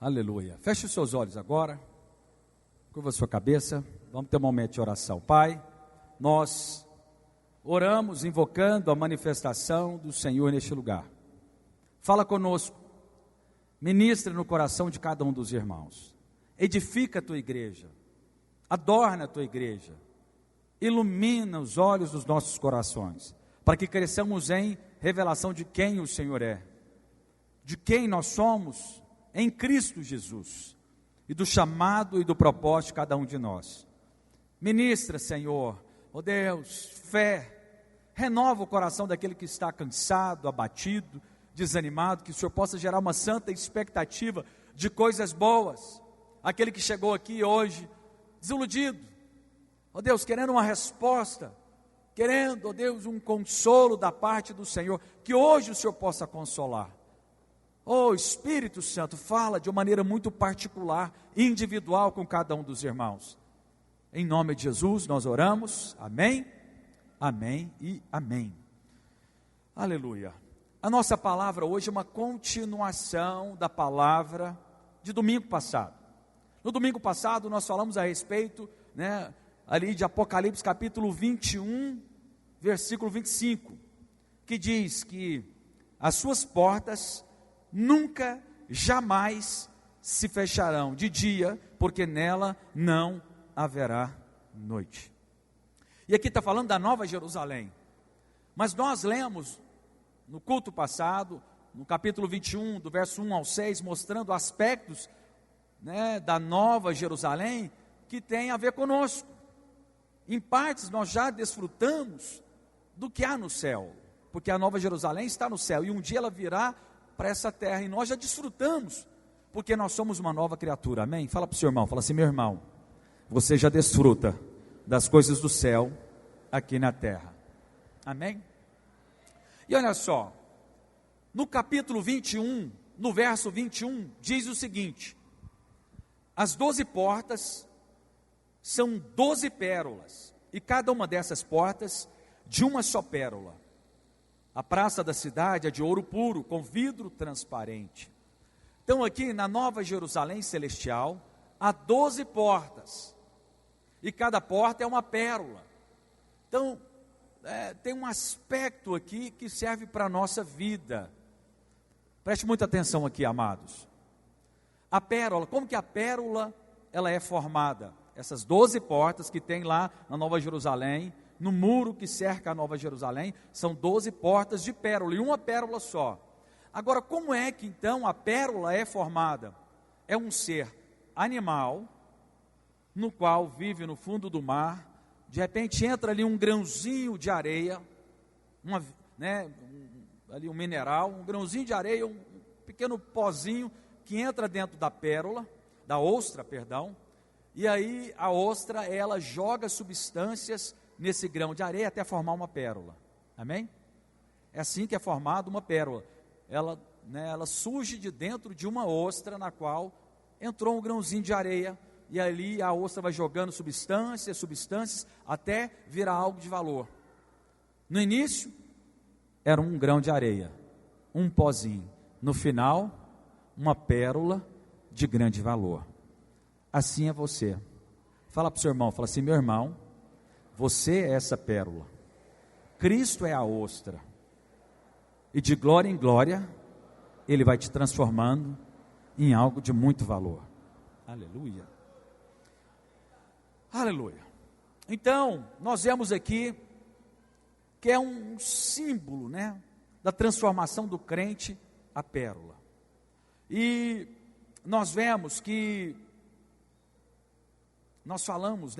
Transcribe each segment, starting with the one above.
Aleluia. Feche os seus olhos agora, curva a sua cabeça, vamos ter um momento de oração. Pai, nós oramos invocando a manifestação do Senhor neste lugar. Fala conosco, ministra no coração de cada um dos irmãos, edifica a tua igreja, adorna a tua igreja, ilumina os olhos dos nossos corações, para que cresçamos em revelação de quem o Senhor é, de quem nós somos em Cristo Jesus, e do chamado e do propósito de cada um de nós. Ministra, Senhor, ó Deus, fé, renova o coração daquele que está cansado, abatido, desanimado, que o Senhor possa gerar uma santa expectativa de coisas boas. Aquele que chegou aqui hoje desiludido, ó Deus, querendo uma resposta, querendo, ó Deus, um consolo da parte do Senhor, que hoje o Senhor possa consolar. Oh, Espírito Santo, fala de uma maneira muito particular, individual com cada um dos irmãos. Em nome de Jesus nós oramos, amém, amém e amém. Aleluia. A nossa palavra hoje é uma continuação da palavra de domingo passado. No domingo passado nós falamos a respeito, ali de Apocalipse capítulo 21, versículo 25, que diz que as suas portas nunca, jamais se fecharão de dia, porque nela não haverá noite. E aqui está falando da Nova Jerusalém, mas nós lemos no culto passado, no capítulo 21, do verso 1 ao 6, mostrando aspectos da Nova Jerusalém, que tem a ver conosco. Em partes nós já desfrutamos do que há no céu, porque a Nova Jerusalém está no céu, e um dia ela virá para essa terra, e nós já desfrutamos, porque nós somos uma nova criatura, amém? Fala para o seu irmão, fala assim: meu irmão, você já desfruta das coisas do céu aqui na terra, amém? E olha só, no capítulo 21, no verso 21, diz o seguinte: as 12 portas são 12 pérolas, e cada uma dessas portas de uma só pérola. A praça da cidade é de ouro puro, com vidro transparente. Então aqui na Nova Jerusalém Celestial, há 12 portas, e cada porta é uma pérola. Então, tem um aspecto aqui que serve para a nossa vida. Preste muita atenção aqui, amados. A pérola, como que a pérola ela é formada? Essas 12 portas que tem lá na Nova Jerusalém, no muro que cerca a Nova Jerusalém, são 12 portas de pérola, e uma pérola só. Agora, como é que então a pérola é formada? É um ser animal, no qual vive no fundo do mar. De repente entra ali um grãozinho de areia, ali um mineral, um grãozinho de areia, um pequeno pozinho que entra dentro da pérola, da ostra, perdão, e aí a ostra, ela joga substâncias nesse grão de areia até formar uma pérola, amém? É assim que é formada uma pérola. Ela surge de dentro de uma ostra na qual entrou um grãozinho de areia, e ali a ostra vai jogando substâncias, até virar algo de valor. No início, era um grão de areia, um pozinho. No final, uma pérola de grande valor. Assim é você. Fala para o seu irmão, fala assim: meu irmão, você é essa pérola. Cristo é a ostra. E de glória em glória, Ele vai te transformando em algo de muito valor. Aleluia. Aleluia. Então, nós vemos aqui que é um símbolo, da transformação do crente à pérola. E nós vemos que nós falamos,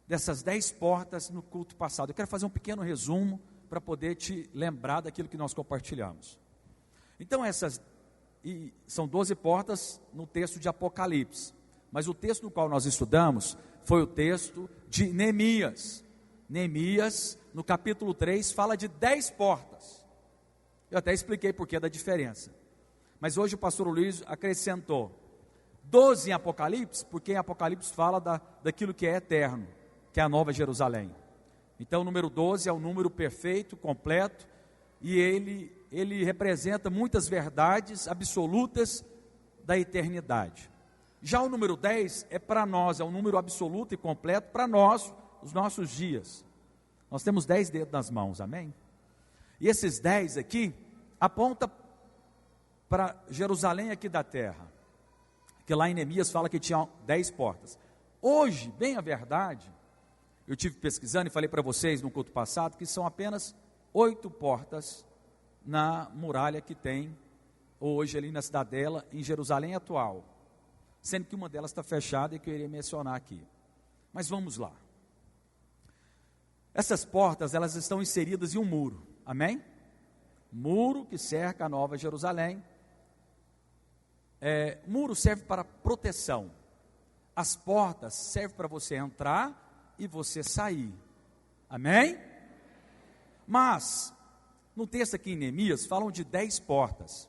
dessas 10 portas no culto passado. Eu quero fazer um pequeno resumo para poder te lembrar daquilo que nós compartilhamos. Então são 12 portas no texto de Apocalipse, mas o texto no qual nós estudamos foi o texto de Neemias. Neemias, no capítulo 3, fala de 10 portas. Eu até expliquei por que da diferença, mas hoje o pastor Luiz acrescentou 12 em Apocalipse, porque em Apocalipse fala daquilo que é eterno, que é a Nova Jerusalém. Então o número 12 é o número perfeito, completo, e ele representa muitas verdades absolutas da eternidade. Já o número 10 é para nós, é um número absoluto e completo para nós, os nossos dias. Nós temos 10 dedos nas mãos, amém? E esses 10 aqui aponta para Jerusalém aqui da terra, que lá em Neemias fala que tinha 10 portas. Hoje, bem a verdade, eu tive pesquisando e falei para vocês no culto passado que são apenas 8 portas na muralha que tem hoje ali na cidadela em Jerusalém atual, sendo que uma delas está fechada e que eu iria mencionar aqui. Mas vamos lá. Essas portas, elas estão inseridas em um muro, amém? Muro que cerca a Nova Jerusalém. Muro serve para proteção. As portas servem para você entrar e você sair, amém? Mas, no texto aqui em Neemias, falam de 10 portas,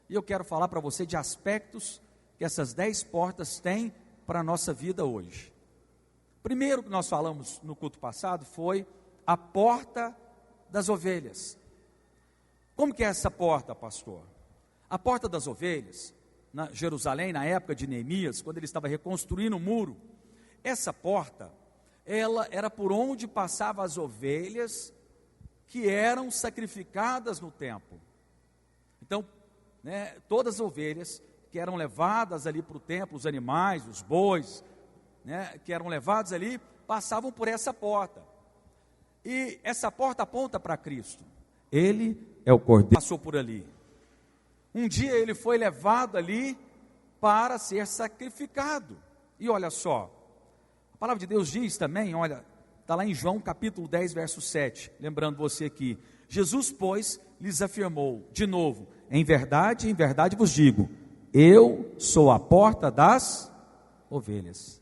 e eu quero falar para você de aspectos que essas 10 portas têm para a nossa vida hoje. Primeiro que nós falamos no culto passado foi a porta das ovelhas. Como que é essa porta, pastor? A porta das ovelhas, na Jerusalém, na época de Neemias, quando ele estava reconstruindo o muro, essa porta, ela era por onde passavam as ovelhas que eram sacrificadas no templo. Então, todas as ovelhas que eram levadas ali para o templo, os animais, os bois, que eram levados ali, passavam por essa porta. E essa porta aponta para Cristo. Ele é o Cordeiro que passou por ali. Um dia ele foi levado ali para ser sacrificado. E olha só, a palavra de Deus diz também, olha, está lá em João capítulo 10, verso 7, lembrando você aqui, Jesus, pois, lhes afirmou, de novo, em verdade vos digo, eu sou a porta das ovelhas.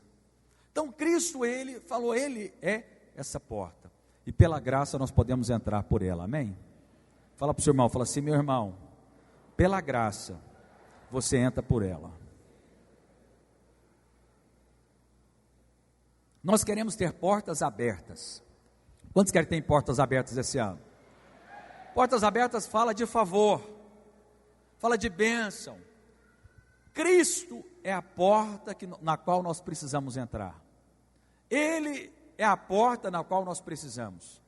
Então Cristo, ele falou, ele é essa porta, e pela graça nós podemos entrar por ela, amém? Fala para o seu irmão, fala assim, meu irmão, pela graça, você entra por ela. Nós queremos ter portas abertas. Quantos querem ter portas abertas esse ano? Portas abertas fala de favor, fala de bênção. Cristo é a porta na qual nós precisamos entrar. Ele é a porta na qual nós precisamos.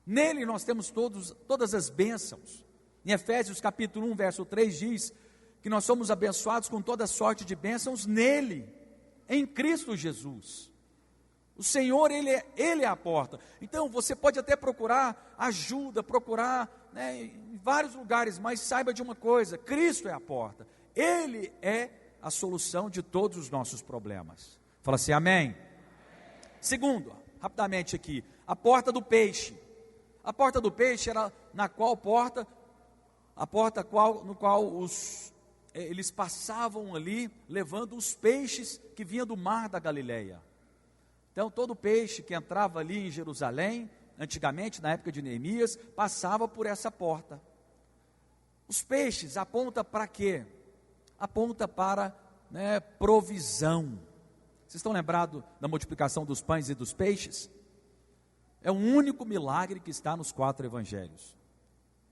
Nele nós temos todas as bênçãos. Em Efésios capítulo 1, verso 3 diz que nós somos abençoados com toda sorte de bênçãos nele, em Cristo Jesus. O Senhor, Ele é a porta. Então você pode até procurar ajuda, em vários lugares, mas saiba de uma coisa, Cristo é a porta. Ele é a solução de todos os nossos problemas. Fala assim, amém? Segundo, rapidamente aqui, a porta do peixe. A porta do peixe era na qual no qual eles passavam ali, levando os peixes que vinham do mar da Galileia. Então todo peixe que entrava ali em Jerusalém, antigamente na época de Neemias, passava por essa porta. Os peixes apontam para quê? Aponta para provisão. Vocês estão lembrados da multiplicação dos pães e dos peixes? É o único milagre que está nos 4 evangelhos.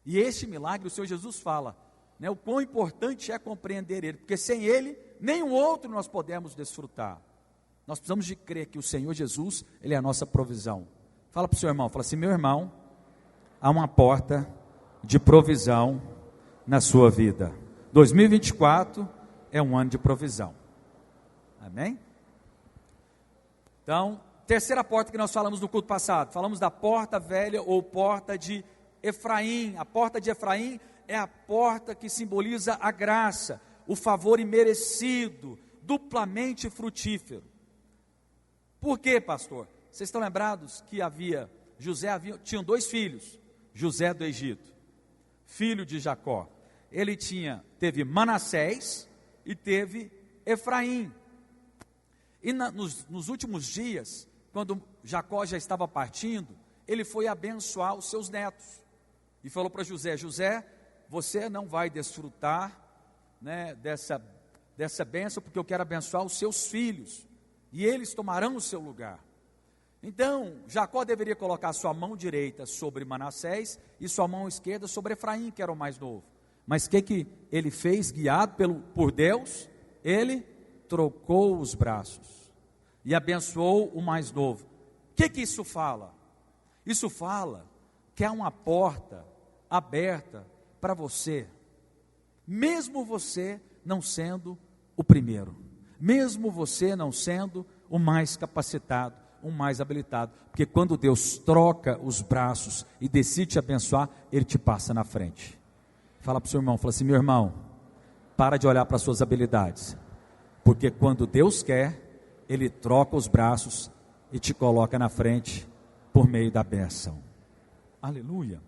E este milagre o Senhor Jesus fala, o quão importante é compreender ele, porque sem ele, nenhum outro nós podemos desfrutar. Nós precisamos de crer que o Senhor Jesus, Ele é a nossa provisão. Fala para o seu irmão, fala assim, meu irmão, há uma porta de provisão na sua vida. 2024 é um ano de provisão. Amém? Então, terceira porta que nós falamos no culto passado, falamos da porta velha ou porta de Efraim. A porta de Efraim é a porta que simboliza a graça, o favor imerecido, duplamente frutífero. Por quê, pastor? Vocês estão lembrados que tinham 2 filhos, José do Egito, filho de Jacó. Ele teve Manassés e teve Efraim. E nos últimos dias, quando Jacó já estava partindo, ele foi abençoar os seus netos. E falou para José, você não vai desfrutar dessa bênção, porque eu quero abençoar os seus filhos. E eles tomarão o seu lugar. Então, Jacó deveria colocar sua mão direita sobre Manassés e sua mão esquerda sobre Efraim, que era o mais novo. Mas o que ele fez, guiado por Deus? ele trocou os braços e abençoou o mais novo. O que isso fala? Isso fala que há uma porta aberta para você, mesmo você não sendo o primeiro, mesmo você não sendo o mais capacitado, o mais habilitado, porque quando Deus troca os braços e decide te abençoar, Ele te passa na frente. Fala para o seu irmão, fala assim: meu irmão, para de olhar para as suas habilidades, porque quando Deus quer, Ele troca os braços e te coloca na frente por meio da bênção. Aleluia.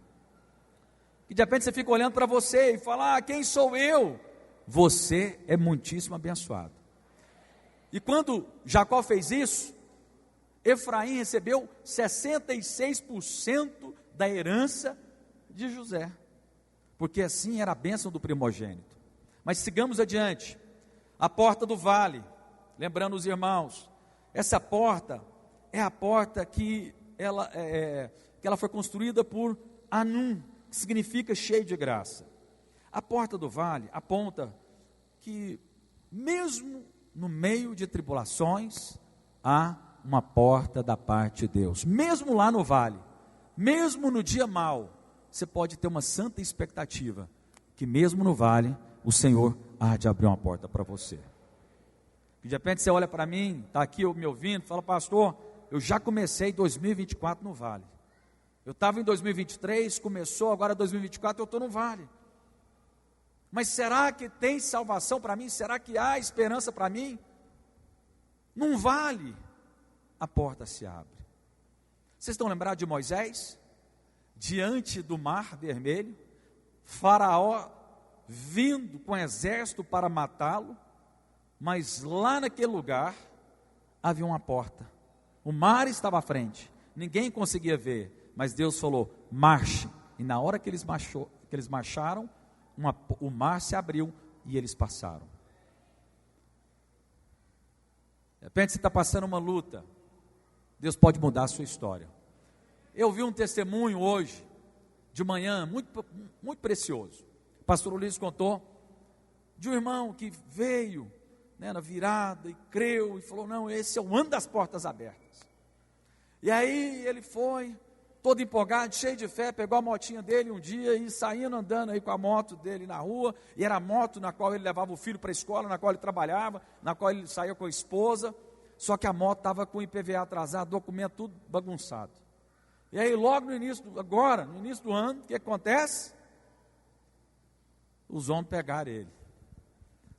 E de repente você fica olhando para você e fala: quem sou eu? Você é muitíssimo abençoado. E quando Jacó fez isso, Efraim recebeu 66% da herança de José, porque assim era a bênção do primogênito. Mas sigamos adiante. A porta do vale, lembrando os irmãos, essa porta é a porta que ela foi construída por Anum, que significa cheio de graça. A porta do vale aponta que mesmo no meio de tribulações, há uma porta da parte de Deus. Mesmo lá no vale, mesmo no dia mau, você pode ter uma santa expectativa, que mesmo no vale, o Senhor há de abrir uma porta para você. De repente você olha para mim, está aqui me ouvindo, fala: pastor, eu já comecei 2024 no vale. Eu estava em 2023, começou, agora 2024 eu estou no vale. Mas será que tem salvação para mim? Será que há esperança para mim? Num vale, a porta se abre. Vocês estão lembrados de Moisés? Diante do mar vermelho, Faraó vindo com exército para matá-lo, mas lá naquele lugar havia uma porta. O mar estava à frente, ninguém conseguia ver, mas Deus falou: marche. E na hora que eles marcharam, o mar se abriu e eles passaram. De repente você está passando uma luta, Deus pode mudar a sua história. Eu vi um testemunho hoje, de manhã, muito, muito precioso. O pastor Ulisses contou de um irmão que veio na virada e creu e falou: não, esse é o ano das portas abertas. E aí ele foi todo empolgado, cheio de fé, pegou a motinha dele um dia e saindo andando aí com a moto dele na rua, e era a moto na qual ele levava o filho para a escola, na qual ele trabalhava, na qual ele saía com a esposa, só que a moto estava com o IPVA atrasado, documento tudo bagunçado. E aí logo no início do ano, o que acontece? Os homens pegaram ele,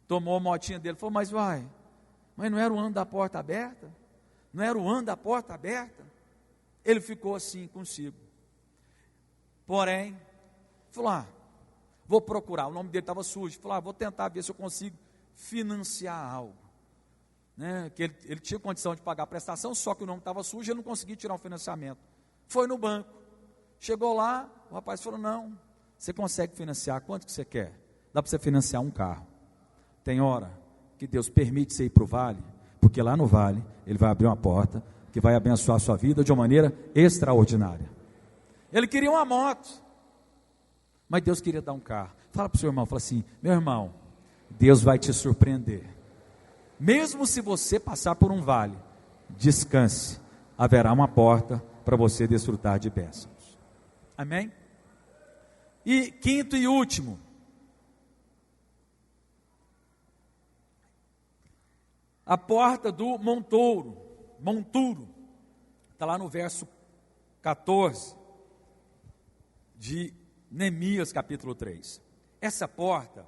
tomou a motinha dele, falou: mas não era o ano da porta aberta? Não era o ano da porta aberta? Ele ficou assim consigo. Porém, falou: vou procurar. O nome dele estava sujo. Falou: vou tentar ver se eu consigo financiar algo. Que ele tinha condição de pagar a prestação, só que o nome estava sujo, ele não conseguia tirar um financiamento. Foi no banco. Chegou lá, o rapaz falou: não, você consegue financiar, quanto que você quer? Dá para você financiar um carro. Tem hora que Deus permite você ir para o vale, porque lá no vale, Ele vai abrir uma porta que vai abençoar a sua vida de uma maneira extraordinária. Ele queria uma moto, mas Deus queria dar um carro. Fala para o seu irmão, fala assim: meu irmão, Deus vai te surpreender. Mesmo se você passar por um vale, descanse, haverá uma porta para você desfrutar de bênçãos. Amém? E quinto e último, a porta do monturo, está lá no verso 14 de Neemias capítulo 3. Essa porta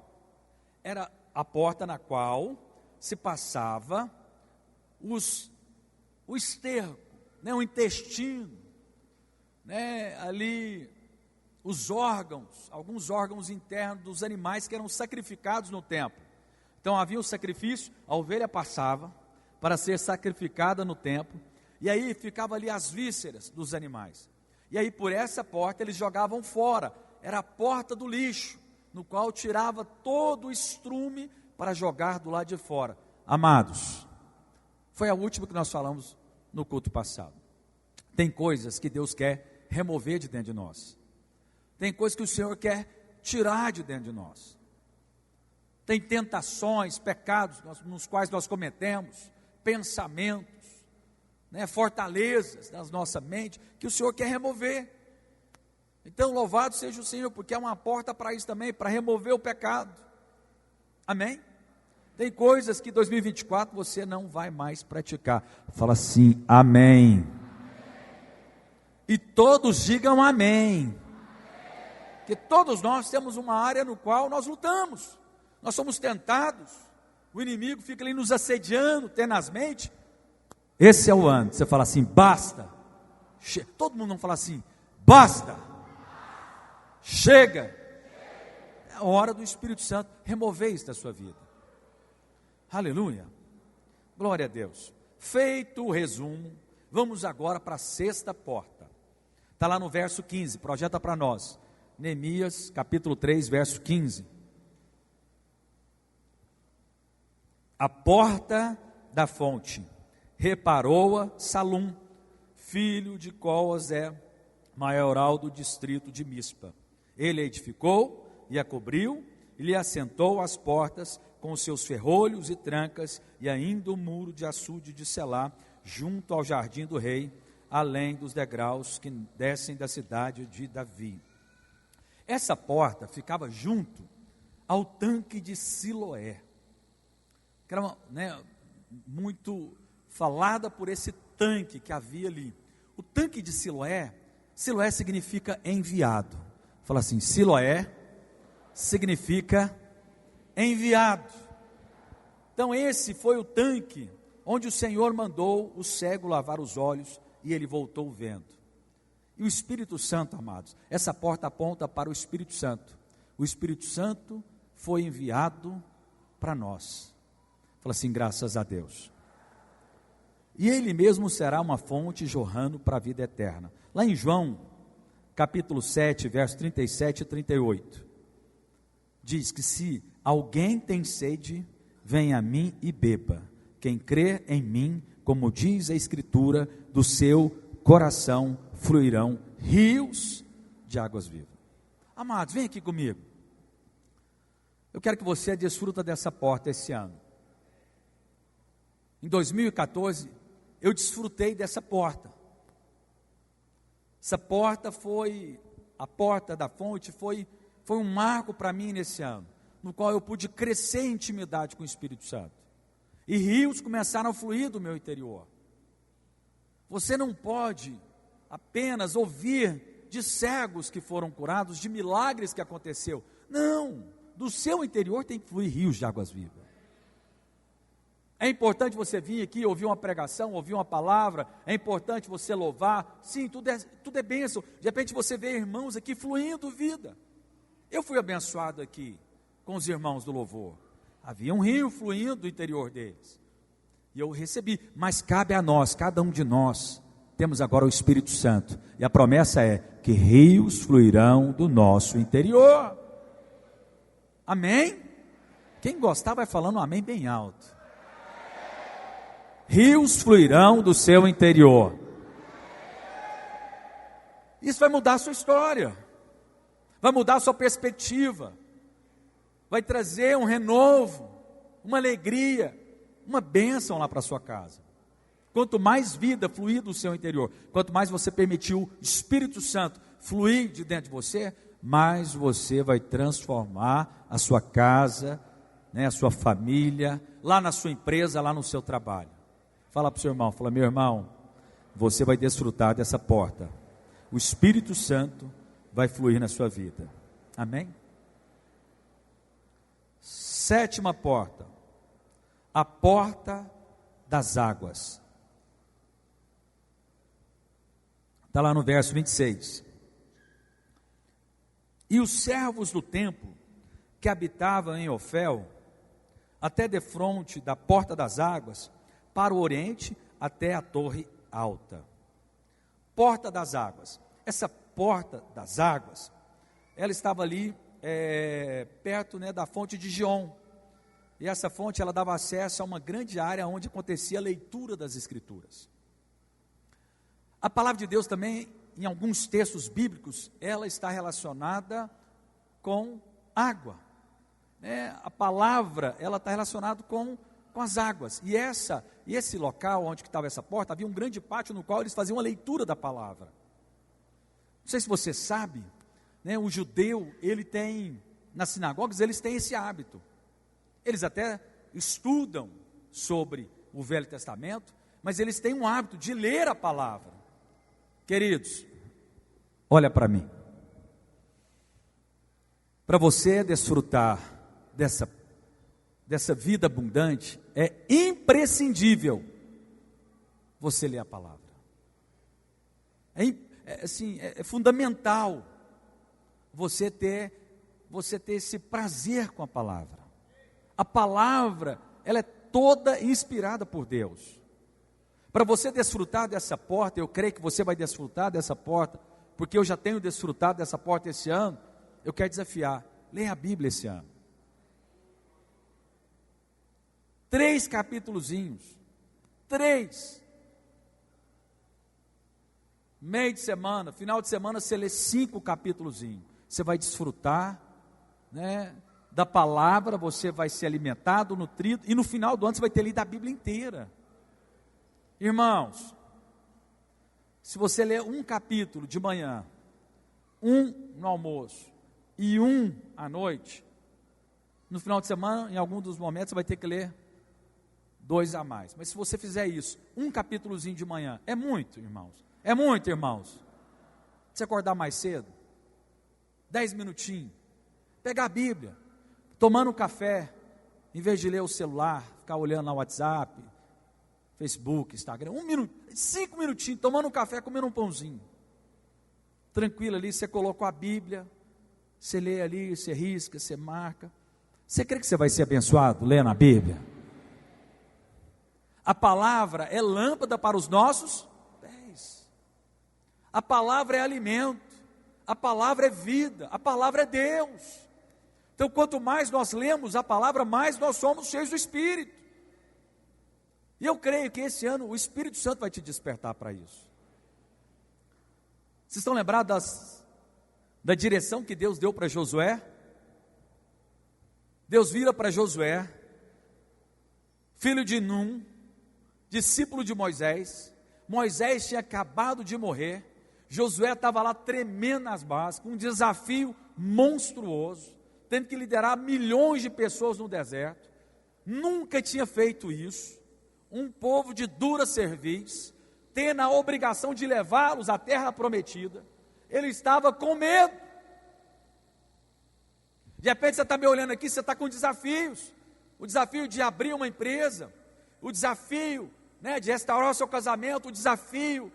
era a porta na qual se passava o esterco, o intestino, ali os órgãos, alguns órgãos internos dos animais que eram sacrificados no templo. Então havia o sacrifício, a ovelha passava para ser sacrificada no templo, e aí ficava ali as vísceras dos animais. E aí por essa porta eles jogavam fora, era a porta do lixo, no qual tirava todo o estrume para jogar do lado de fora. Amados, foi a última que nós falamos no culto passado. Tem coisas que Deus quer remover de dentro de nós. Tem coisas que o Senhor quer tirar de dentro de nós. Tem tentações, pecados nos quais nós cometemos, pensamentos, né, fortalezas na nossa mente, que o Senhor quer remover. Então, louvado seja o Senhor, porque é uma porta para isso também, para remover o pecado. Amém? Tem coisas que em 2024 você não vai mais praticar. Fala assim, amém. E todos digam amém. Porque todos nós temos uma área no qual nós lutamos. Nós somos tentados. O inimigo fica ali nos assediando tenazmente. Esse é o ano. Você fala assim, basta. Todo mundo não fala assim, basta. Chega. É a hora do Espírito Santo remover isso da sua vida. Aleluia. Glória a Deus. Feito o resumo, vamos agora para a sexta porta. Está lá no verso 15, projeta para nós. Neemias, capítulo 3, verso 15. A porta da fonte, reparou-a Salum, filho de Coazé, maioral do distrito de Mispa. Ele a edificou e a cobriu, e lhe assentou as portas com os seus ferrolhos e trancas, e ainda o muro de açude de Selá, junto ao jardim do rei, além dos degraus que descem da cidade de Davi. Essa porta ficava junto ao tanque de Siloé, que era muito falada por esse tanque que havia ali. O tanque de Siloé, Siloé significa enviado. Fala assim, Siloé significa enviado. Então esse foi o tanque onde o Senhor mandou o cego lavar os olhos e ele voltou vendo. E o Espírito Santo, amados, essa porta aponta para o Espírito Santo. O Espírito Santo foi enviado para nós. Fala assim, graças a Deus. E ele mesmo será uma fonte jorrando para a vida eterna. Lá em João, capítulo 7, verso 37 e 38, diz que se alguém tem sede, venha a mim e beba. Quem crê em mim, como diz a Escritura, do seu coração fluirão rios de águas vivas. Amados, vem aqui comigo. Eu quero que você desfruta dessa porta esse ano. Em 2014, eu desfrutei dessa porta. Essa porta foi, a porta da fonte foi um marco para mim nesse ano, no qual eu pude crescer em intimidade com o Espírito Santo. E rios começaram a fluir do meu interior. Você não pode apenas ouvir de cegos que foram curados, de milagres que aconteceu. Não, do seu interior tem que fluir rios de águas vivas. É importante você vir aqui, ouvir uma pregação, ouvir uma palavra, é importante você louvar, sim, tudo é bênção. De repente você vê irmãos aqui fluindo vida. Eu fui abençoado aqui com os irmãos do louvor. Havia um rio fluindo do interior deles. E eu recebi, mas cabe a nós, cada um de nós, temos agora o Espírito Santo. E a promessa é que rios fluirão do nosso interior. Amém? Quem gostar vai falando um amém bem alto. Rios fluirão do seu interior. Isso vai mudar a sua história, vai mudar a sua perspectiva, vai trazer um renovo, uma alegria, uma bênção lá para a sua casa. Quanto mais vida fluir do seu interior, quanto mais você permitir o Espírito Santo fluir de dentro de você, mais você vai transformar a sua casa, a sua família, lá na sua empresa, lá no seu trabalho. Fala para o seu irmão, fala, meu irmão, você vai desfrutar dessa porta. O Espírito Santo vai fluir na sua vida. Amém? Sétima porta, a porta das águas. Está lá no verso 26. E os servos do templo que habitavam em Ofel, até defronte da porta das águas, para o oriente até a torre alta. Porta das águas. Essa porta das águas, ela estava ali perto da fonte de Gion. E essa fonte ela dava acesso a uma grande área onde acontecia a leitura das Escrituras. A palavra de Deus também, em alguns textos bíblicos, ela está relacionada com água. A palavra, ela está relacionada com as águas. E esse local onde estava essa porta, havia um grande pátio no qual eles faziam a leitura da palavra. Não sei se você sabe, o judeu, ele tem, nas sinagogas, eles têm esse hábito. Eles até estudam sobre o Velho Testamento, mas eles têm um hábito de ler a palavra. Queridos, olha para mim. Para você desfrutar dessa vida abundante, é imprescindível você ler a palavra. É fundamental você ter esse prazer com a palavra. A palavra, ela é toda inspirada por Deus. Para você desfrutar dessa porta, eu creio que você vai desfrutar dessa porta, porque eu já tenho desfrutado dessa porta esse ano. Eu quero desafiar, leia a Bíblia esse ano. 3 capítulozinhos, 3. Meio de semana, final de semana, você lê 5 capítulozinhos. Você vai desfrutar, da palavra, você vai ser alimentado, nutrido, e no final do ano você vai ter lido a Bíblia inteira. Irmãos, se você ler um capítulo de manhã, um no almoço e um à noite, no final de semana, em algum dos momentos, você vai ter que ler 2 a mais. Mas se você fizer isso, um capítulozinho de manhã, é muito, irmãos. É muito, irmãos. Você acordar mais cedo, 10 minutinhos, pegar a Bíblia, tomando um café, em vez de ler o celular, ficar olhando lá o WhatsApp, Facebook, Instagram, 5 minutinhos, tomando um café, comendo um pãozinho. Tranquilo ali, você colocou a Bíblia, você lê ali, você risca, você marca. Você crê que você vai ser abençoado lendo a Bíblia? A palavra é lâmpada para os nossos pés. A palavra é alimento. A palavra é vida. A palavra é Deus. Então, quanto mais nós lemos a palavra, mais nós somos cheios do Espírito. E eu creio que esse ano o Espírito Santo vai te despertar para isso. Vocês estão lembrados da direção que Deus deu para Josué? Deus vira para Josué, filho de Num, discípulo de Moisés. Moisés tinha acabado de morrer. Josué estava lá tremendo nas bases, com um desafio monstruoso, tendo que liderar milhões de pessoas no deserto. Nunca tinha feito isso. Um povo de dura cerviz, tendo a obrigação de levá-los à terra prometida. Ele estava com medo. De repente você está me olhando aqui, você está com desafios. O desafio de abrir uma empresa, o desafio de restaurar o seu casamento, o desafio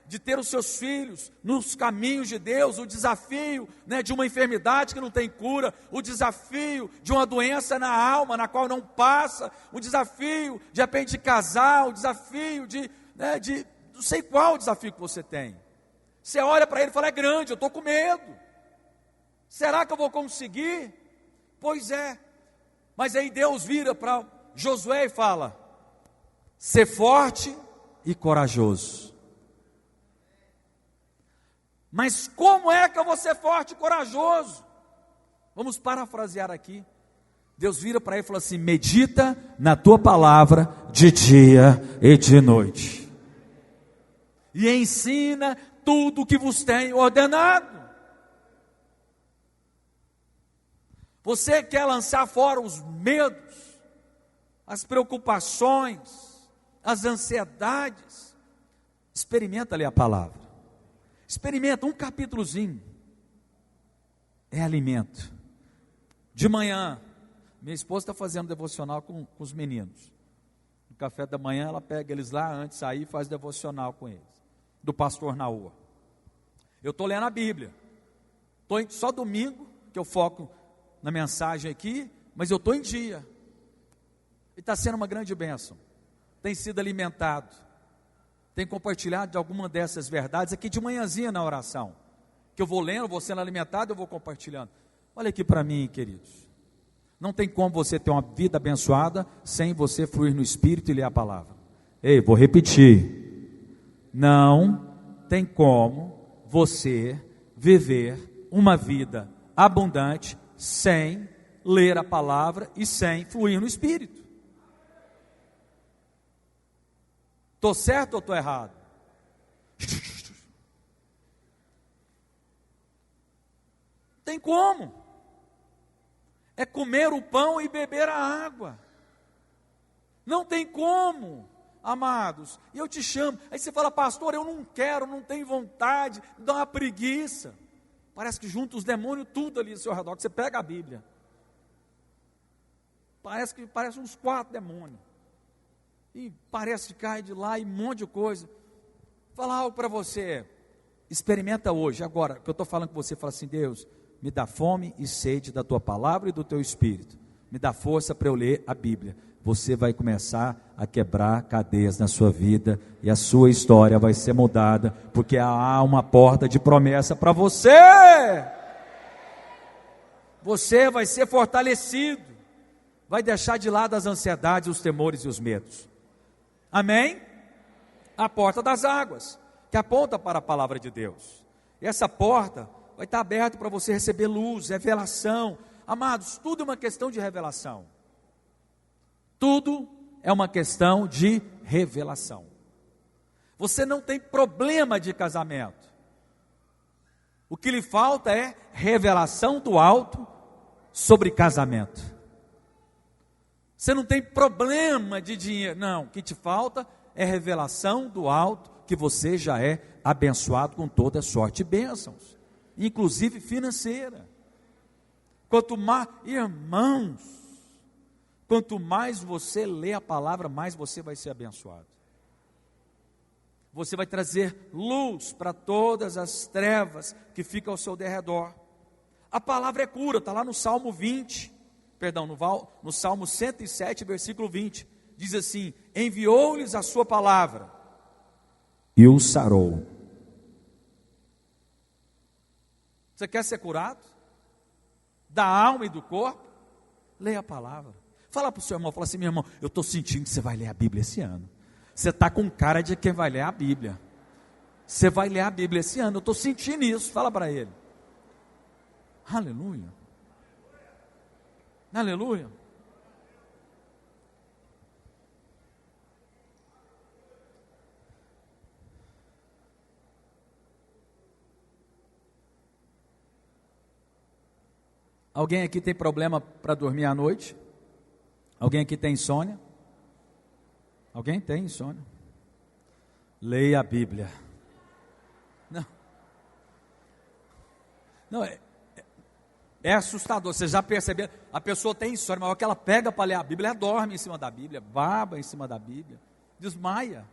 de ter os seus filhos nos caminhos de Deus, o desafio de uma enfermidade que não tem cura, o desafio de uma doença na alma, na qual não passa, o desafio de repente de casar, o desafio de não sei qual o desafio que você tem. Você olha para ele e fala, é grande, eu estou com medo. Será que eu vou conseguir? Pois é. Mas aí Deus vira para Josué e fala, ser forte e corajoso. Mas como é que eu vou ser forte e corajoso? Vamos parafrasear aqui. Deus vira para ele e fala assim, medita na tua palavra de dia e de noite. E ensina tudo o que vos tenho ordenado. Você quer lançar fora os medos, as preocupações, as ansiedades? Experimenta ler a palavra. Experimenta um capítulozinho. É alimento. De manhã, minha esposa está fazendo devocional com os meninos. No café da manhã, ela pega eles lá antes de sair e faz devocional com eles. Do pastor Naua. Eu estou lendo a Bíblia. Só domingo que eu foco na mensagem aqui, mas eu estou em dia. E está sendo uma grande bênção. Tem sido alimentado. Tem compartilhado de alguma dessas verdades aqui de manhãzinha na oração. Que eu vou lendo, vou sendo alimentado, eu vou compartilhando. Olha aqui para mim, queridos. Não tem como você ter uma vida abençoada sem você fluir no Espírito e ler a palavra. Ei, vou repetir. Não tem como você viver uma vida abundante sem ler a palavra e sem fluir no Espírito. Estou certo ou estou errado? Tem como? É comer o pão e beber a água. Não tem como, amados. E eu te chamo. Aí você fala, pastor, eu não quero, não tenho vontade, dá uma preguiça. Parece que junta os demônios tudo ali ao seu redor, que você pega a Bíblia. Parece uns 4 demônios. E parece que cai de lá e um monte de coisa. Vou falar algo para você. Experimenta hoje, agora, que eu estou falando com você, fala assim, Deus, me dá fome e sede da tua palavra e do teu Espírito. Me dá força para eu ler a Bíblia. Você vai começar a quebrar cadeias na sua vida e a sua história vai ser mudada, porque há uma porta de promessa para você. Você vai ser fortalecido, vai deixar de lado as ansiedades, os temores e os medos. Amém? A porta das águas, que aponta para a palavra de Deus. E essa porta vai estar aberta para você receber luz, revelação. Amados, tudo é uma questão de revelação. Tudo é uma questão de revelação. Você não tem problema de casamento. O que lhe falta é revelação do alto sobre casamento. Você não tem problema de dinheiro. Não, o que te falta é revelação do alto, que você já é abençoado com toda sorte de bênçãos, inclusive financeira. Quanto mais, irmãos, quanto mais você lê a palavra, mais você vai ser abençoado. Você vai trazer luz para todas as trevas que ficam ao seu derredor. A palavra é cura, está lá no Salmo 20, perdão, no Salmo 107, versículo 20. Diz assim, enviou-lhes a sua palavra e o sarou. Você quer ser curado? Da alma e do corpo? Leia a palavra. Fala para o seu irmão, fala assim, meu irmão, eu estou sentindo que você vai ler a Bíblia esse ano. Você está com cara de quem vai ler a Bíblia. Você vai ler a Bíblia esse ano, eu estou sentindo isso, fala para ele. Aleluia. Aleluia. Alguém aqui tem problema para dormir à noite? Alguém aqui tem insônia? Alguém tem insônia? Leia a Bíblia. Não, é assustador. Você já percebeu? A pessoa tem insônia, mas que ela pega para ler a Bíblia, ela dorme em cima da Bíblia, baba em cima da Bíblia, desmaia.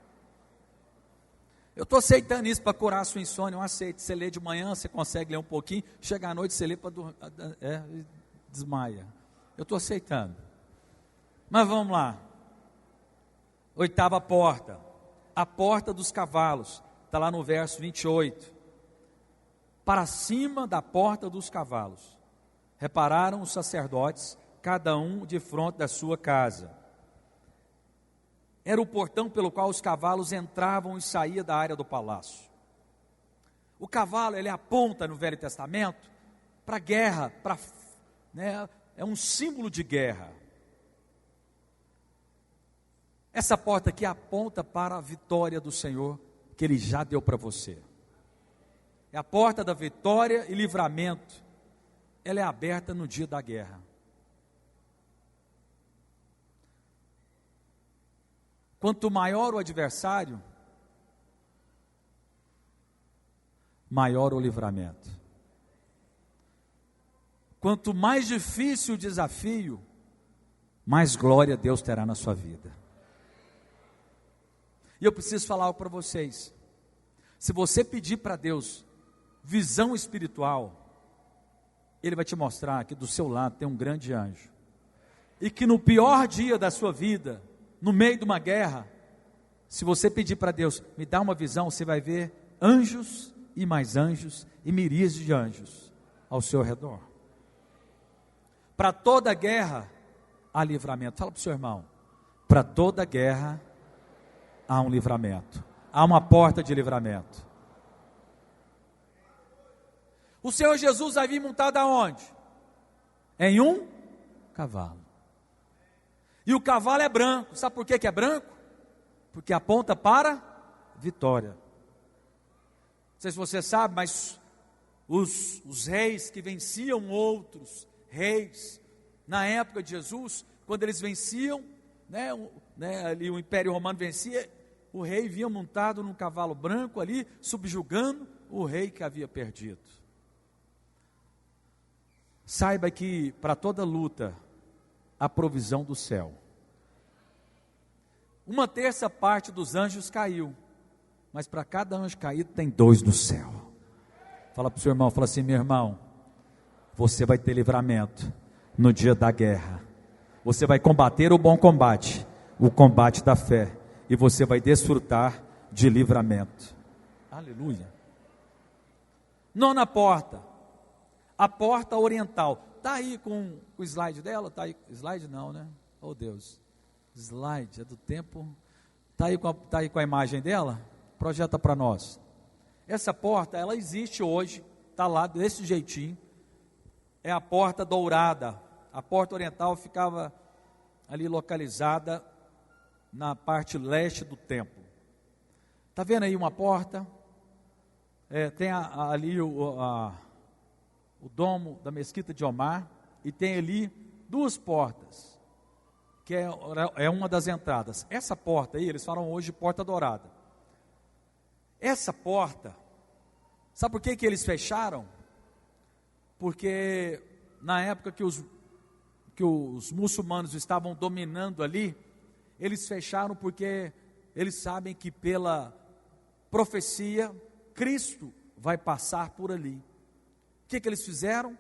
Eu estou aceitando isso para curar a sua insônia, eu aceito. Você lê de manhã, você consegue ler um pouquinho, chega à noite, você lê para dormir, desmaia. Eu estou aceitando. Mas vamos lá. 8ª porta, a porta dos cavalos, está lá no verso 28. Para cima da porta dos cavalos, repararam os sacerdotes, cada um de fronte da sua casa. Era o portão pelo qual os cavalos entravam e saíam da área do palácio. O cavalo, ele aponta no Velho Testamento para guerra, é um símbolo de guerra. Essa porta aqui aponta para a vitória do Senhor, que Ele já deu para você. É a porta da vitória e livramento. Ela é aberta no dia da guerra. Quanto maior o adversário, maior o livramento. Quanto mais difícil o desafio, mais glória Deus terá na sua vida. E eu preciso falar algo para vocês. Se você pedir para Deus visão espiritual, Ele vai te mostrar que do seu lado tem um grande anjo. E que no pior dia da sua vida, no meio de uma guerra, se você pedir para Deus, me dá uma visão, você vai ver anjos e mais anjos e miríades de anjos ao seu redor. Para toda guerra há livramento. Fala para o seu irmão, para toda guerra há um livramento, há uma porta de livramento. O Senhor Jesus vai vir montado aonde? Em um cavalo. E o cavalo é branco. Sabe por que é branco? Porque aponta para vitória. Não sei se você sabe, mas os reis que venciam outros reis, na época de Jesus, quando eles venciam, ali o Império Romano vencia, o rei vinha montado num cavalo branco ali, subjugando o rei que havia perdido. Saiba que para toda luta, há provisão do céu. 1/3 dos anjos caiu, mas para cada anjo caído tem 2 no céu. Fala para o seu irmão, fala assim: meu irmão, você vai ter livramento no dia da guerra. Você vai combater o bom combate, o combate da fé, e você vai desfrutar de livramento. Aleluia. 9ª porta, a porta oriental. Está aí com o slide dela? Tá aí. Slide não, né? Oh Deus, slide é do tempo. Está aí com a imagem dela? Projeta para nós. Essa porta, ela existe hoje, está lá desse jeitinho. É a porta dourada. A porta oriental ficava ali localizada na parte leste do templo. Está vendo aí uma porta? Tem ali o domo da mesquita de Omar, e tem ali 2 portas, que é uma das entradas. Essa porta aí, eles falam hoje porta dourada. Essa porta, sabe por que eles fecharam? Porque na época que os muçulmanos estavam dominando ali, eles fecharam porque eles sabem que pela profecia, Cristo vai passar por ali. O que eles fizeram?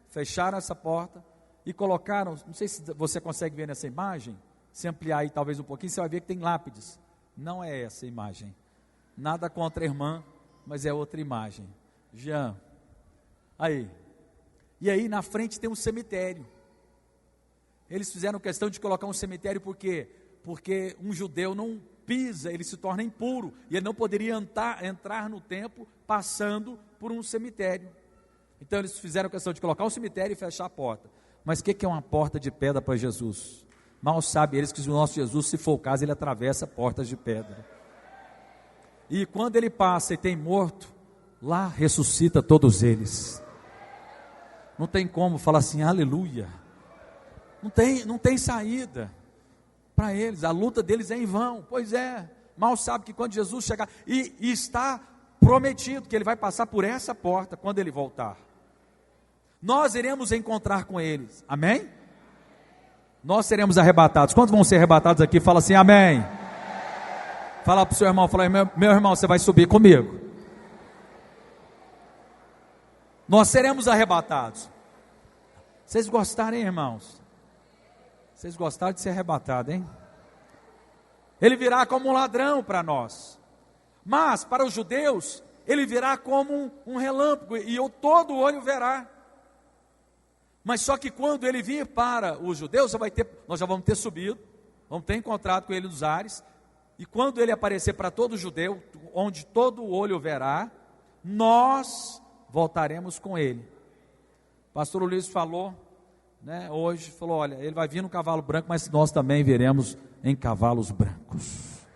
Fecharam essa porta e colocaram, não sei se você consegue ver nessa imagem, se ampliar aí talvez um pouquinho, você vai ver que tem lápides. Não é essa imagem. Nada contra a irmã, mas é outra imagem. Jean, aí. E aí na frente tem um cemitério. Eles fizeram questão de colocar um cemitério porque um judeu não pisa, ele se torna impuro, e ele não poderia entrar no templo passando por um cemitério. Então eles fizeram questão de colocar um cemitério e fechar a porta. Mas o que é uma porta de pedra para Jesus? Mal sabem eles que o nosso Jesus, se for o caso, ele atravessa portas de pedra. E quando ele passa e tem morto, lá ressuscita todos eles. Não tem como falar assim, aleluia. Não tem saída para eles, a luta deles é em vão. Pois é, mal sabe que quando Jesus chegar, e está prometido que ele vai passar por essa porta quando ele voltar. Nós iremos encontrar com eles, amém? Nós seremos arrebatados. Quantos vão ser arrebatados aqui? Fala assim, amém. Fala para o seu irmão, fala, meu irmão, você vai subir comigo. Nós seremos arrebatados. Vocês gostaram, hein, irmãos? Vocês gostaram de ser arrebatados, hein? Ele virá como um ladrão para nós. Mas para os judeus, ele virá como um relâmpago, e todo olho verá. Mas só que quando ele vir para os judeus, nós já vamos ter subido, vamos ter encontrado com ele nos ares, e quando ele aparecer para todo judeu, onde todo olho verá, nós voltaremos com ele. O pastor Luiz falou, hoje, falou, olha, ele vai vir no cavalo branco, mas nós também viremos em cavalos brancos,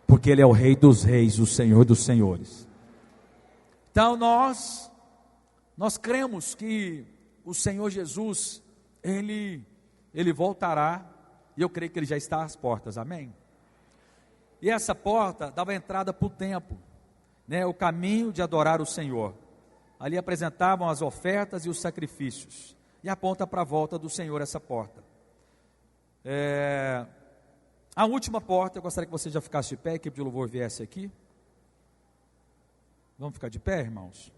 porque ele é o rei dos reis, o senhor dos senhores. Então nós cremos que o Senhor Jesus, ele voltará, e eu creio que ele já está às portas, amém? E essa porta dava entrada para o templo, o caminho de adorar o Senhor. Ali apresentavam as ofertas e os sacrifícios, e aponta para a volta do Senhor essa porta. A última porta, eu gostaria que você já ficasse de pé, a equipe de louvor viesse aqui. Vamos ficar de pé, irmãos?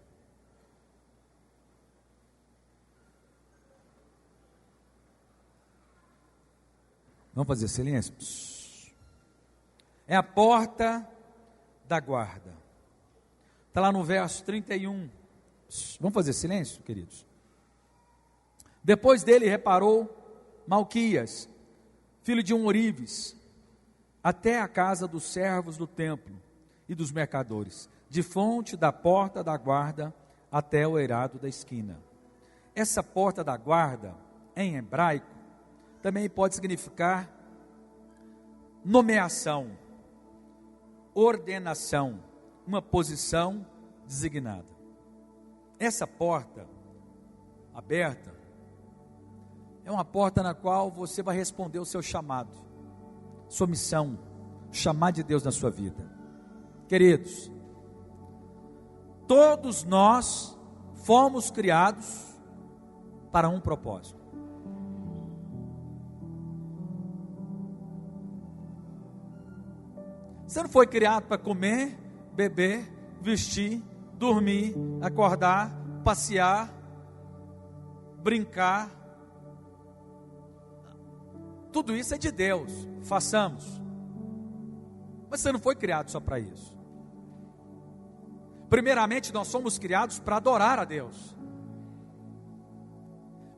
Vamos fazer silêncio? É a porta da guarda. Está lá no verso 31. Vamos fazer silêncio, queridos? Depois dele reparou Malquias, filho de Orives, até a casa dos servos do templo e dos mercadores, de fonte da porta da guarda até o eirado da esquina. Essa porta da guarda, em hebraico, também pode significar nomeação, ordenação, uma posição designada. Essa porta aberta é uma porta na qual você vai responder o seu chamado, sua missão, chamar de Deus na sua vida. Queridos, todos nós fomos criados para um propósito. Você não foi criado para comer, beber, vestir, dormir, acordar, passear, brincar. Tudo isso é de Deus, façamos. Mas você não foi criado só para isso. Primeiramente, nós somos criados para adorar a Deus.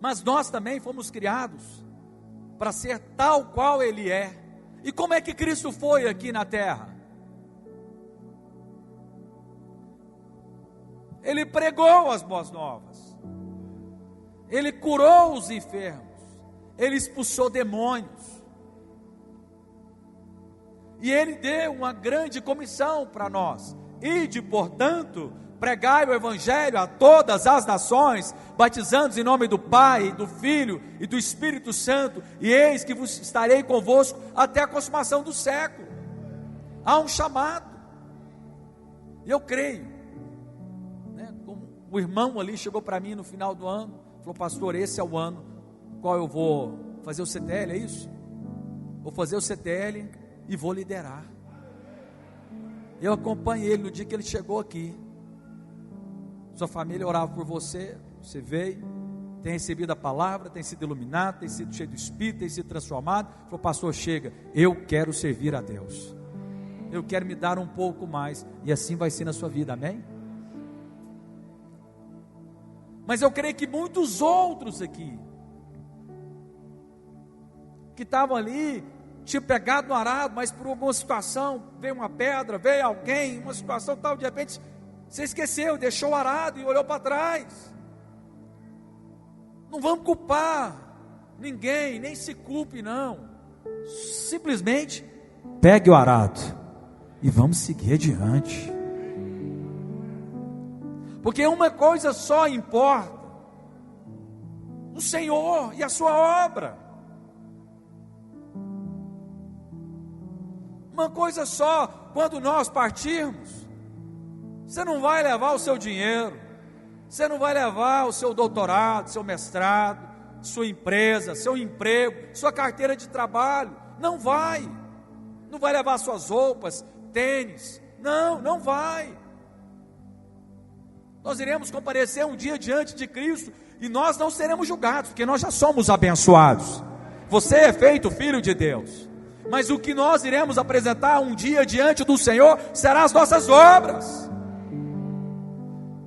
Mas nós também fomos criados para ser tal qual Ele é. E como é que Cristo foi aqui na terra? Ele pregou as boas novas. Ele curou os enfermos. Ele expulsou demônios. E Ele deu uma grande comissão para nós. Ide, portanto, pregai o Evangelho a todas as nações, batizando-os em nome do Pai, do Filho e do Espírito Santo, e eis que vos estarei convosco até a consumação do século. Há um chamado, e eu creio, né, como o irmão ali chegou para mim no final do ano, falou: pastor, esse é o ano no qual eu vou fazer o CTL, é isso? Vou fazer o CTL e vou liderar. Eu acompanhei ele no dia que ele chegou aqui. Sua família orava por você, você veio, tem recebido a palavra, tem sido iluminado, tem sido cheio do Espírito, tem sido transformado. Falou: pastor, chega, eu quero servir a Deus, eu quero me dar um pouco mais, e assim vai ser na sua vida, amém? Mas eu creio que muitos outros aqui, que estavam ali, tinha pegado no arado, mas por alguma situação, veio uma pedra, veio alguém, uma situação tal, de repente, você esqueceu, deixou o arado e olhou para trás. Não vamos culpar ninguém, nem se culpe não, simplesmente, pegue o arado, e vamos seguir adiante, porque uma coisa só importa, o Senhor e a sua obra. Uma coisa só, quando nós partirmos, você não vai levar o seu dinheiro, você não vai levar o seu doutorado, seu mestrado, sua empresa, seu emprego, sua carteira de trabalho, não vai levar suas roupas, tênis, não vai. Nós iremos comparecer um dia diante de Cristo, e nós não seremos julgados, porque nós já somos abençoados, você é feito filho de Deus. Mas o que nós iremos apresentar um dia diante do Senhor será as nossas obras.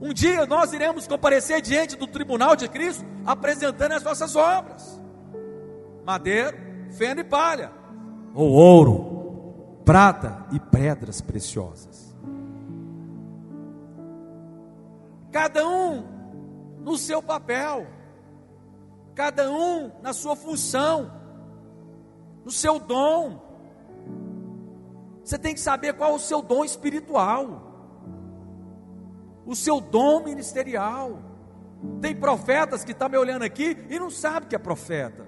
Um dia nós iremos comparecer diante do tribunal de Cristo, apresentando as nossas obras: madeiro, feno e palha, ou ouro, prata e pedras preciosas. Cada um no seu papel, cada um na sua função, no seu dom. Você tem que saber qual é o seu dom espiritual, o seu dom ministerial. Tem profetas que estão me olhando aqui e não sabem que é profeta,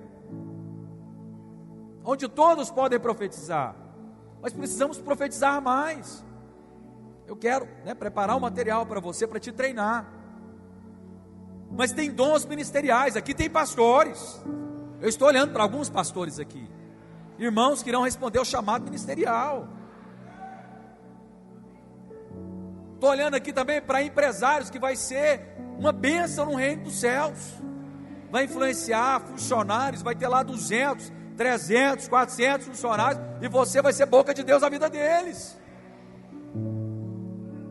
onde todos podem profetizar, mas precisamos profetizar mais. Eu quero, preparar um material para você, para te treinar. Mas tem dons ministeriais, aqui tem pastores, eu estou olhando para alguns pastores aqui, irmãos que irão responder ao chamado ministerial. Estou olhando aqui também para empresários, que vai ser uma bênção no reino dos céus, vai influenciar funcionários, vai ter lá 200, 300, 400 funcionários, e você vai ser boca de Deus na vida deles.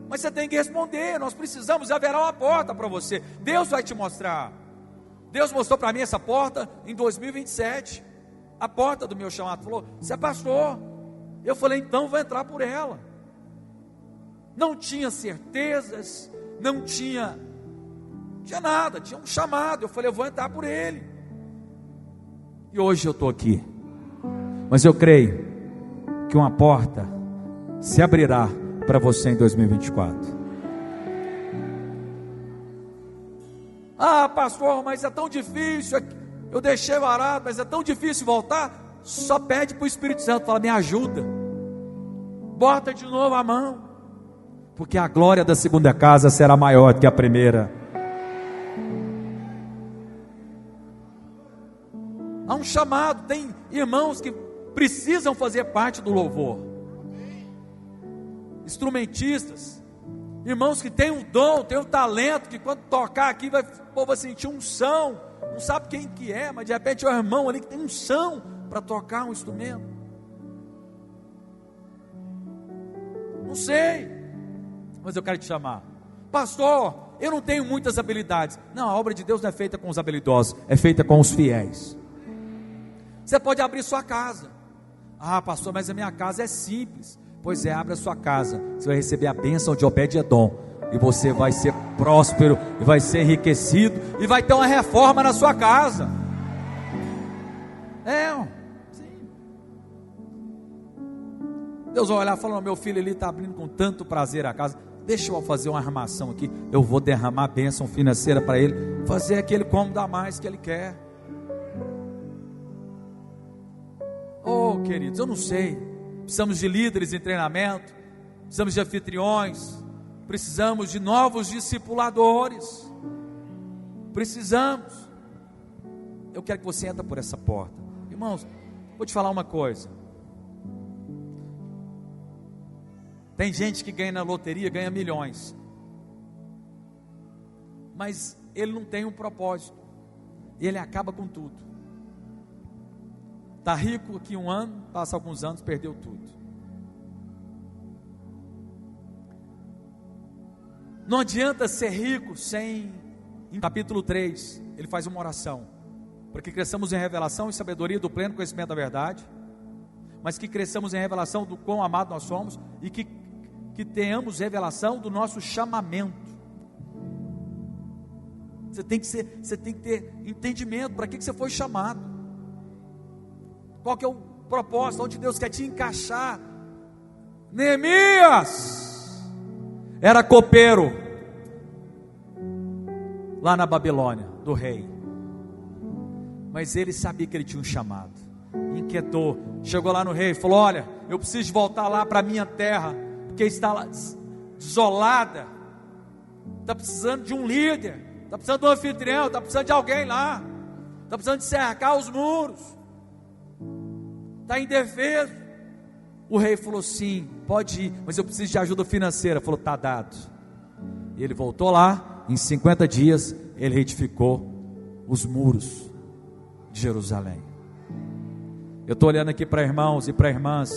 Mas você tem que responder, nós precisamos, haverá uma porta para você, Deus vai te mostrar. Deus mostrou para mim essa porta em 2027, a porta do meu chamado. Falou: você é pastor. Eu falei: então vou entrar por ela. Não tinha certezas, não tinha nada, tinha um chamado. Eu falei: eu vou entrar por ele. E hoje eu estou aqui. Mas eu creio que uma porta se abrirá para você em 2024. Ah, pastor, mas é tão difícil. Eu deixei barato, mas é tão difícil voltar. Só pede para o Espírito Santo, fala: me ajuda, bota de novo a mão, porque a glória da segunda casa será maior do que a primeira. Há um chamado, tem irmãos que precisam fazer parte do louvor, instrumentistas, irmãos que têm um dom, têm um talento, que quando tocar aqui o povo vai sentir unção, não sabe quem que é, mas de repente é o irmão ali que tem unção para tocar um instrumento. Não sei, mas eu quero te chamar. Pastor, eu não tenho muitas habilidades. Não, a obra de Deus não é feita com os habilidosos, é feita com os fiéis. Você pode abrir sua casa. Ah, pastor, mas a minha casa é simples. Pois é, abra a sua casa, você vai receber a bênção de Obed-Edom, e você vai ser próspero, e vai ser enriquecido, e vai ter uma reforma na sua casa. Sim. Deus vai olhar e falar: meu filho, ele está abrindo com tanto prazer a casa, deixa eu fazer uma armação aqui, eu vou derramar a bênção financeira para ele, fazer aquele cômodo a mais que ele quer. Oh, queridos, eu não sei, precisamos de líderes em treinamento, precisamos de anfitriões, precisamos de novos discipuladores, precisamos. Eu quero que você entre por essa porta. Irmãos, vou te falar uma coisa. Tem gente que ganha na loteria, ganha milhões, mas ele não tem um propósito, e ele acaba com tudo. Está rico aqui um ano, passa alguns anos, perdeu tudo. Não adianta ser rico sem... Em capítulo 3, ele faz uma oração, para que cresçamos em revelação e sabedoria do pleno conhecimento da verdade, mas que cresçamos em revelação do quão amado nós somos, e que tenhamos revelação do nosso chamamento. Você tem que ter entendimento, para que você foi chamado, qual que é o propósito, onde Deus quer te encaixar. Neemias era copeiro lá na Babilônia, do rei, mas ele sabia que ele tinha um chamado, inquietou, chegou lá no rei e falou: olha, eu preciso voltar lá para a minha terra, porque está desolada, está precisando de um líder, está precisando de um anfitrião, está precisando de alguém lá, está precisando de cercar os muros, está indefeso. O rei falou: sim, pode ir, mas eu preciso de ajuda financeira. Falou: está dado. E ele voltou lá, em 50 dias, ele retificou os muros de Jerusalém. Eu estou olhando aqui para irmãos e para irmãs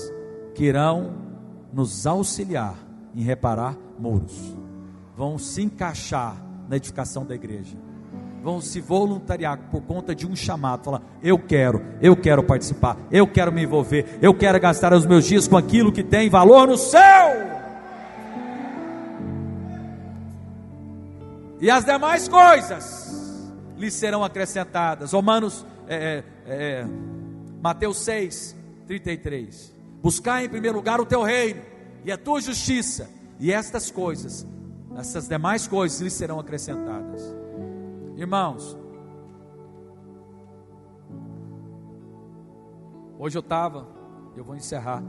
que irão nos auxiliar em reparar muros, vão se encaixar na edificação da igreja, vão se voluntariar por conta de um chamado, falar: eu quero participar, eu quero me envolver, eu quero gastar os meus dias com aquilo que tem valor no céu, e as demais coisas lhes serão acrescentadas. Mateus 6, 33, buscar em primeiro lugar o teu reino e a tua justiça, e estas coisas, essas demais coisas lhes serão acrescentadas. Irmãos, hoje eu vou encerrar,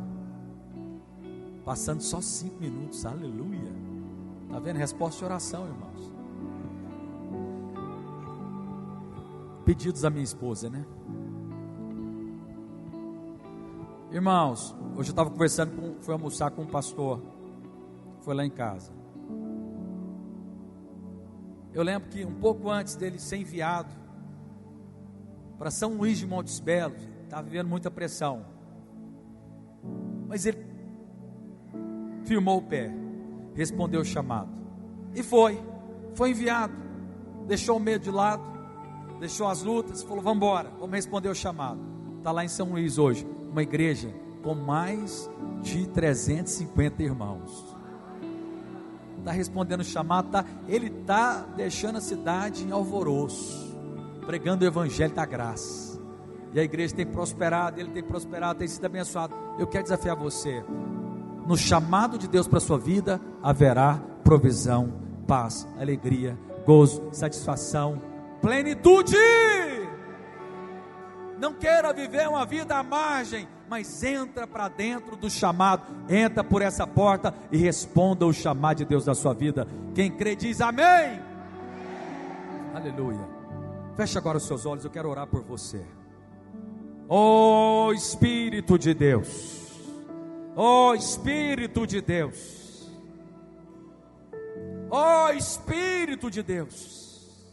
passando só 5 minutos, aleluia, está vendo? Resposta de oração, irmãos, pedidos da minha esposa, né? Irmãos, hoje eu estava conversando, fui almoçar com um pastor, foi lá em casa. Eu lembro que um pouco antes dele ser enviado para São Luís de Montes Belos, estava vivendo muita pressão, mas ele firmou o pé, respondeu o chamado, e foi enviado, deixou o medo de lado, deixou as lutas, falou: vamos embora, vamos responder o chamado. Está lá em São Luís hoje, uma igreja com mais de 350 irmãos, está respondendo o chamado, ele está deixando a cidade em alvoroço, pregando o evangelho da graça. e a igreja tem prosperado, ele tem prosperado, tem sido abençoado. Eu quero desafiar você: no chamado de Deus para a sua vida, haverá provisão, paz, alegria, gozo, satisfação, plenitude. Não queira viver uma vida à margem, mas entra para dentro do chamado, entra por essa porta e responda o chamado de Deus na sua vida. Quem crê diz amém. Aleluia. Feche agora os seus olhos, eu quero orar por você. Oh Espírito de Deus, oh Espírito de Deus, oh Espírito de Deus,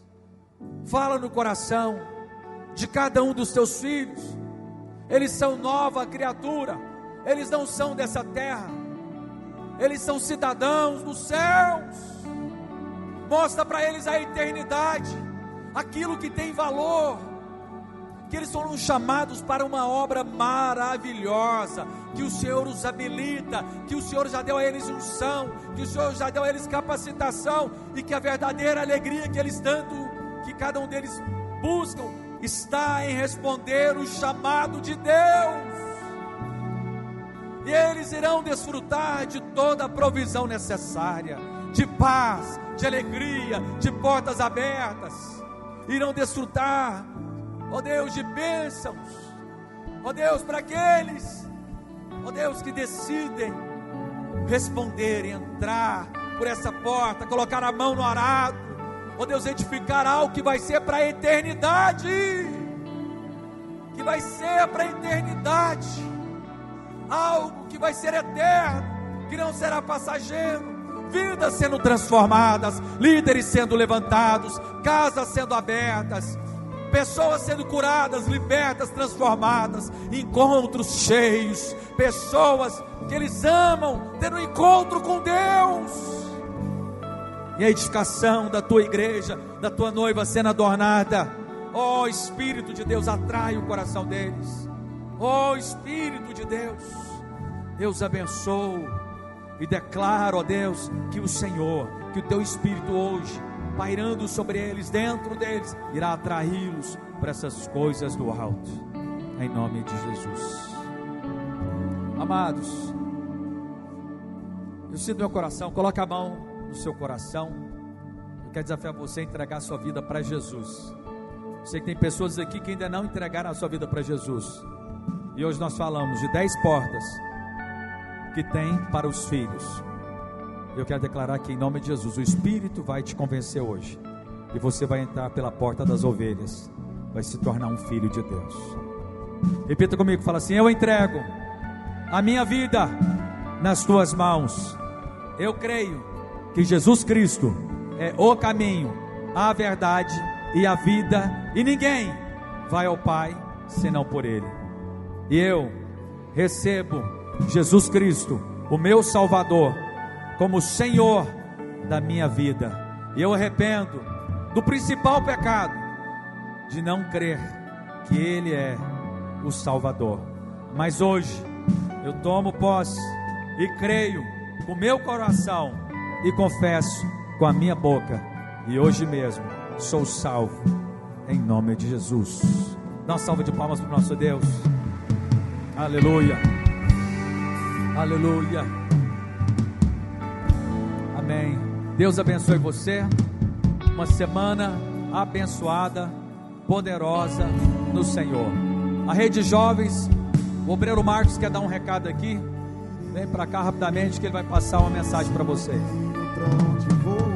fala no coração de cada um dos teus filhos. Eles são nova criatura, eles não são dessa terra, eles são cidadãos dos céus. Mostra para eles a eternidade, aquilo que tem valor, que eles foram chamados para uma obra maravilhosa, que o Senhor os habilita, que o Senhor já deu a eles unção, que o Senhor já deu a eles capacitação, e que a verdadeira alegria que eles tanto, que cada um deles buscam, está em responder o chamado de Deus. E eles irão desfrutar de toda a provisão necessária, de paz, de alegria, de portas abertas. Irão desfrutar, ó Deus, de bênçãos, ó Deus, para aqueles, ó Deus, que decidem responder e entrar por essa porta, colocar a mão no arado, ó Deus, edificar algo que vai ser para a eternidade, que vai ser para a eternidade, algo que vai ser eterno, que não será passageiro. Vidas sendo transformadas, líderes sendo levantados, casas sendo abertas, pessoas sendo curadas, libertas, transformadas, encontros cheios, pessoas que eles amam, tendo um encontro com Deus, e a edificação da tua igreja, da tua noiva sendo adornada. Ó Espírito de Deus, atrai o coração deles. Ó Espírito de Deus, eu os abençoo e declaro, ó Deus, que o Senhor, que o teu Espírito hoje, pairando sobre eles, dentro deles, irá atraí-los para essas coisas do alto, em nome de Jesus. Amados, eu sinto meu coração, coloca a mão no seu coração. Eu quero desafiar você a entregar a sua vida para Jesus. Eu sei que tem pessoas aqui que ainda não entregaram a sua vida para Jesus, e hoje nós falamos de 10 portas que tem para os filhos. Eu quero declarar que em nome de Jesus, o Espírito vai te convencer hoje, e você vai entrar pela porta das ovelhas, vai se tornar um filho de Deus. Repita comigo, fala assim: eu entrego a minha vida nas tuas mãos. Eu creio que Jesus Cristo é o caminho, a verdade e a vida, e ninguém vai ao Pai senão por Ele. E eu recebo Jesus Cristo, o meu Salvador, como Senhor da minha vida, e eu arrependo do principal pecado, de não crer que Ele é o Salvador. Mas hoje eu tomo posse e creio com o meu coração e confesso com a minha boca, e hoje mesmo sou salvo em nome de Jesus. Dá uma salva de palmas para o nosso Deus. Aleluia, aleluia, amém. Deus abençoe você, uma semana abençoada, poderosa no Senhor. A Rede Jovens, o obreiro Marcos quer dar um recado aqui. Vem para cá rapidamente que ele vai passar uma mensagem para você. Pra onde vou?